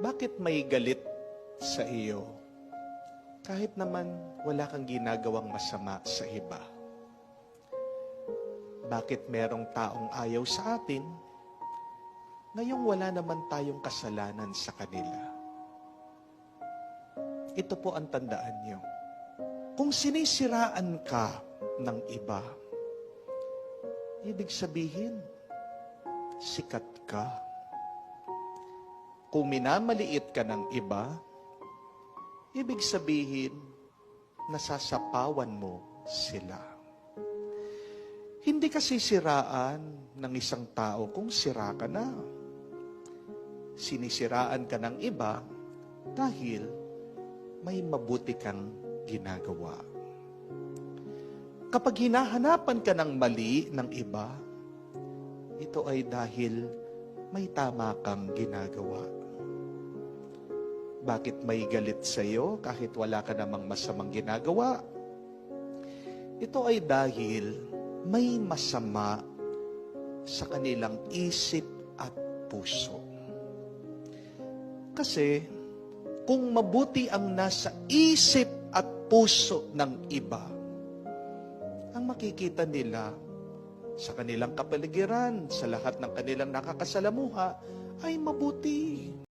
Bakit may galit sa iyo? Kahit naman wala kang ginagawang masama sa iba. Bakit merong taong ayaw sa atin, ngayong wala naman tayong kasalanan sa kanila? Ito po ang tandaan niyo. Kung sinisiraan ka ng iba, ibig sabihin, sikat ka. Kung minamaliit ka ng iba, ibig sabihin, nasasapawan mo sila. Hindi ka sisiraan ng isang tao kung sira ka na. Sinisiraan ka ng iba dahil may mabuti kang ginagawa. Kapag hinahanapan ka ng mali ng iba, ito ay dahil may tama kang ginagawa. Bakit may galit sa iyo kahit wala ka namang masamang ginagawa? Ito ay dahil may masama sa kanilang isip at puso. Kasi kung mabuti ang nasa isip at puso ng iba, ang makikita nila sa kanilang kapaligiran, sa lahat ng kanilang nakakasalamuha, ay mabuti.